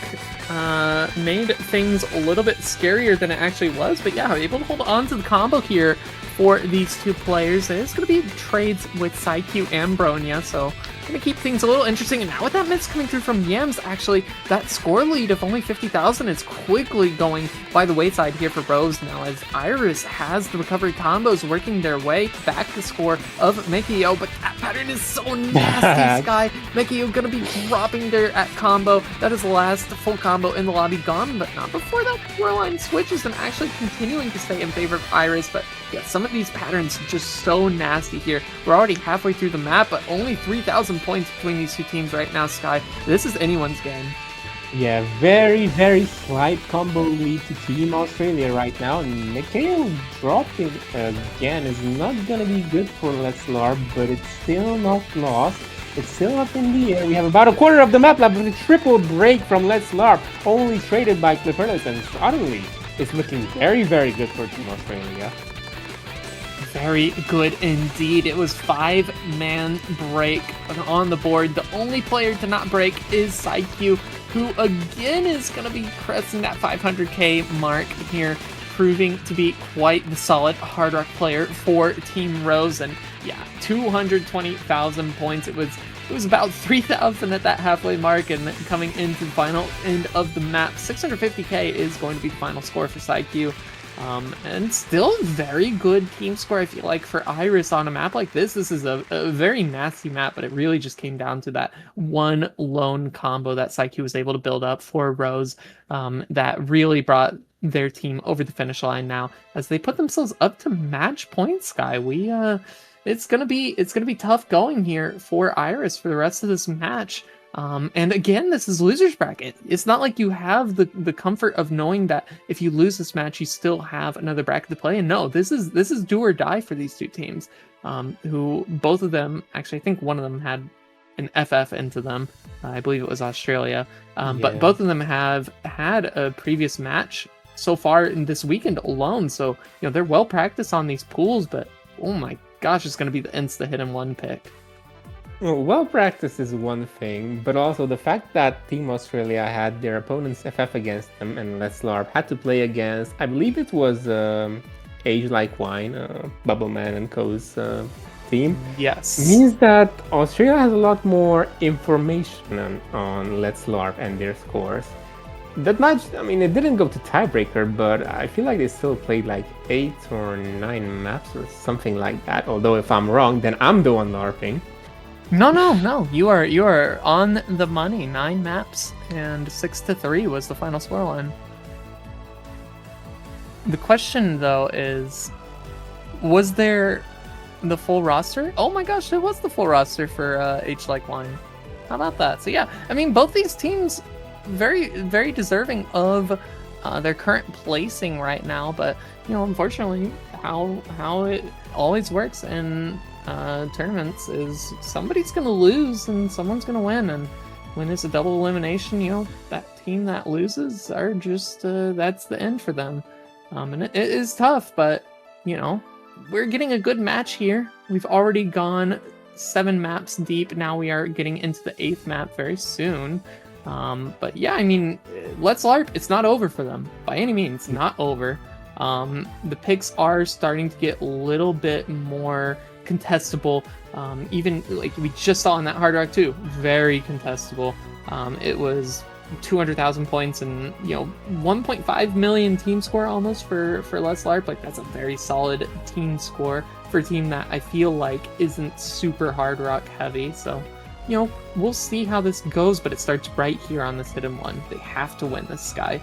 made things a little bit scarier than it actually was, but yeah, able to hold on to the combo here for these two players. It's going to be trades with Saikyu and Bronya, so going to keep things a little interesting. And now with that miss coming through from Yams. Actually, that score lead of only 50,000 is quickly going by the wayside here for Rose now, as Iris has the recovery combos working their way back the score of Mikio, but that pattern is so nasty, Sky. Mikio gonna be dropping there at combo. That is the last full combo in the lobby gone, but not before that score line switches and actually continuing to stay in favor of Iris. But yeah, some of these patterns are just so nasty here. We're already halfway through the map, but only 3,000 points between these two teams right now, Sky. This is anyone's game. Yeah, very, very slight combo lead to Team Australia right now. And Mikhail dropping again is not gonna be good for Let's LARP, but it's still not lost. It's still up in the air. We have about a quarter of the map left with a triple break from Let's LARP, only traded by Cliffordus, and suddenly it's looking very, very good for Team Australia. Very good indeed. It was 5-man break on the board. The only player to not break is PsyQ, who again is going to be pressing that 500k mark here, proving to be quite the solid Hard Rock player for Team Rose. And yeah, 220,000 points. It was about 3,000 at that halfway mark, and coming into the final end of the map, 650k is going to be the final score for PsyQ. And still very good team score, I feel like, for Iris on a map like this. This is a very nasty map, but it really just came down to that one lone combo that PsyQ was able to build up for Rose that really brought their team over the finish line now as they put themselves up to match points, Sky. It's gonna be tough going here for Iris for the rest of this match. And again, this is loser's bracket. It's not like you have the comfort of knowing that if you lose this match, you still have another bracket to play. And no, this is do or die for these two teams. Who both of them, actually, I think one of them had an FF into them. I believe it was Australia. But both of them have had a previous match so far in this weekend alone. So they're well practiced on these pools. But oh my gosh, it's going to be the insta-hit-and-one pick. Well practiced is one thing, but also the fact that Team Australia had their opponent's FF against them and Let's LARP had to play against, I believe it was Age Like Wine, Bubbleman and Co.'s team. Yes. Means that Australia has a lot more information on Let's LARP and their scores. That match, I mean, it didn't go to tiebreaker, but I feel like they still played like 8 or 9 maps or something like that. Although if I'm wrong, then I'm the one LARPing. No. You are on the money. 9 maps and 6-3 was the final scoreline. The question though is, was there the full roster? Oh my gosh, there was the full roster for H Like Wine. How about that? So yeah, I mean, both these teams very, very deserving of their current placing right now, but unfortunately, how it always works in tournaments is somebody's gonna lose and someone's gonna win, and when it's a double elimination, that team that loses are just that's the end for them. And it is tough, but we're getting a good match here. We've already gone 7 maps deep. Now we are getting into the 8th map very soon. But yeah, I mean, Let's LARP, it's not over for them by any means. Not over. The picks are starting to get a little bit more contestable. Even like we just saw in that Hard Rock 2, very contestable. It was 200,000 points and 1.5 million team score almost for Let's LARP. Like, that's a very solid team score for a team that I feel like isn't super Hard Rock heavy. So we'll see how this goes, but it starts right here on this hidden one. They have to win this, Sky.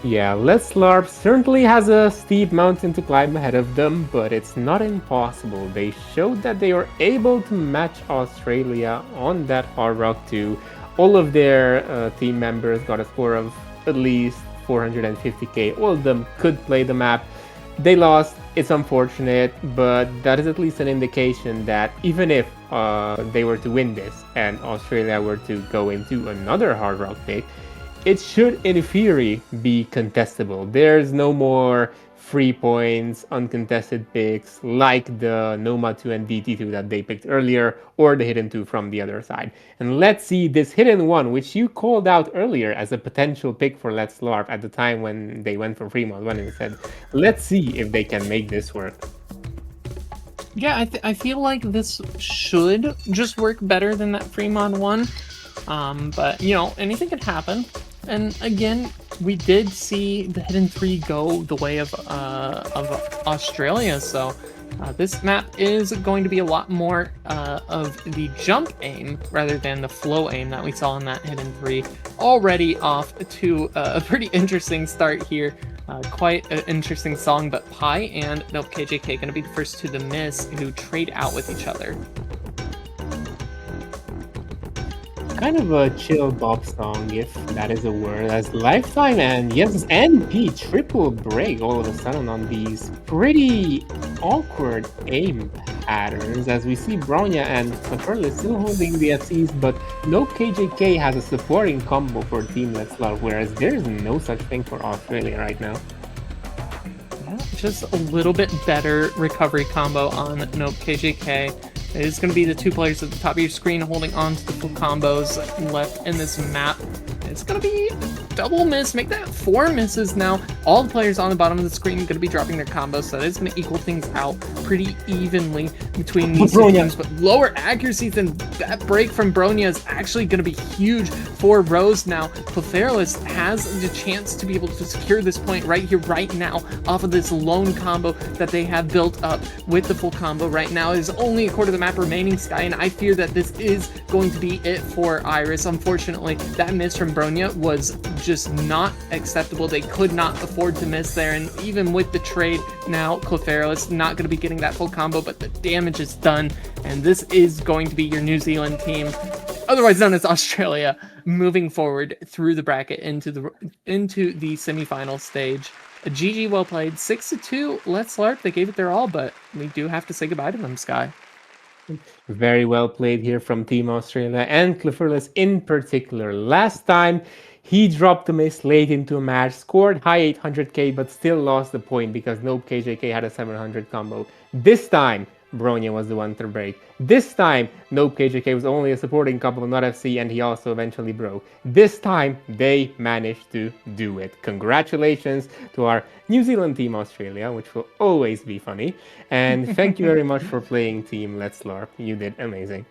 Yeah, Let's LARP certainly has a steep mountain to climb ahead of them, but it's not impossible. They showed that they were able to match Australia on that Hard Rock 2. All of their team members got a score of at least 450k. All of them could play the map. They lost. It's unfortunate, but that is at least an indication that even if they were to win this and Australia were to go into another Hard Rock pick, it should, in theory, be contestable. There's no more free points, uncontested picks like the Noma 2 and DT2 that they picked earlier, or the Hidden 2 from the other side. And let's see this Hidden 1, which you called out earlier as a potential pick for Let's LARP at the time when they went for Fremont 1 and said, let's see if they can make this work. Yeah, I feel like this should just work better than that Fremont one. But you know, anything could happen. And again, we did see the Hidden 3 go the way of Australia, so this map is going to be a lot more of the jump aim rather than the flow aim that we saw in that Hidden 3. Already off to a pretty interesting start here. Quite an interesting song, but Pi and Nope KJK going to be the first to the miss who trade out with each other. Kind of a chill bop song, if that is a word, as Lifetime and yes, NP triple break all of a sudden on these pretty awkward aim patterns, as we see Bronya and Paterla still holding the FCs, but Nope KJK has a supporting combo for Team Let's Love, whereas there's no such thing for Australia right now. Yeah, just a little bit better recovery combo on Nope KJK. It is going to be the two players at the top of your screen holding on to the full combos left in this map. It's going to be double miss, make that 4 misses now. All the players on the bottom of the screen are going to be dropping their combos, so that is going to equal things out pretty evenly between these two teams. But lower accuracy than that break from Bronya is actually going to be huge for Rose now. Clefairy has the chance to be able to secure this point right here, right now, off of this lone combo that they have built up with the full combo right now. It is only a quarter of the map remaining, Sky, and I fear that this is going to be it for Iris. Unfortunately, that miss from Bronya was just not acceptable. They could not afford to miss there, and even with the trade now, Clefairy not going to be getting that full combo, but the damage is done, and this is going to be your New Zealand team, otherwise known as Australia, moving forward through the bracket into the semi-final stage. A GG well played, 6-2. Let's LARP. They gave it their all, but we do have to say goodbye to them, Sky. Very well played here from Team Australia and Clefairy in particular. Last time, he dropped a miss late into a match, scored high 800k, but still lost the point because Nope KJK had a 700 combo. This time, Bronya was the one to break. This time, Nope KJK was only a supporting combo, not FC, and he also eventually broke. This time, they managed to do it. Congratulations to our New Zealand Team Australia, which will always be funny. And thank you very much for playing Team Let's LARP. You did amazing.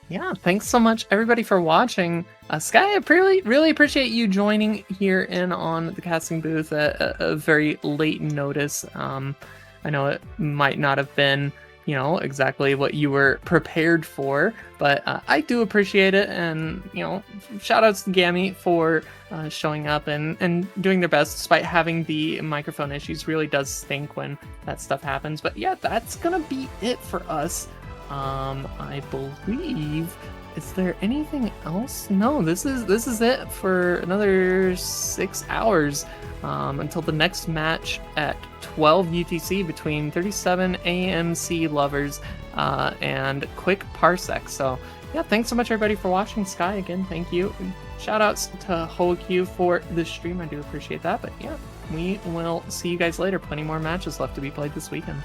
Yeah, thanks so much, everybody, for watching. Sky, I really appreciate you joining here in on the casting booth at a very late notice. I know it might not have been, you know, exactly what you were prepared for, but I do appreciate it. And, you know, shout outs to Gammy for showing up and doing their best despite having the microphone issues. Really does stink when that stuff happens. But yeah, that's gonna be it for us. I believe. Is there anything else? No, this is it for another 6 hours until the next match at 12 UTC between 37 AMC lovers and Quick Parsec. So yeah, thanks so much everybody for watching. Sky, again, thank you. Shout outs to HoloQ for this stream. I do appreciate that. But yeah, we will see you guys later. Plenty more matches left to be played this weekend.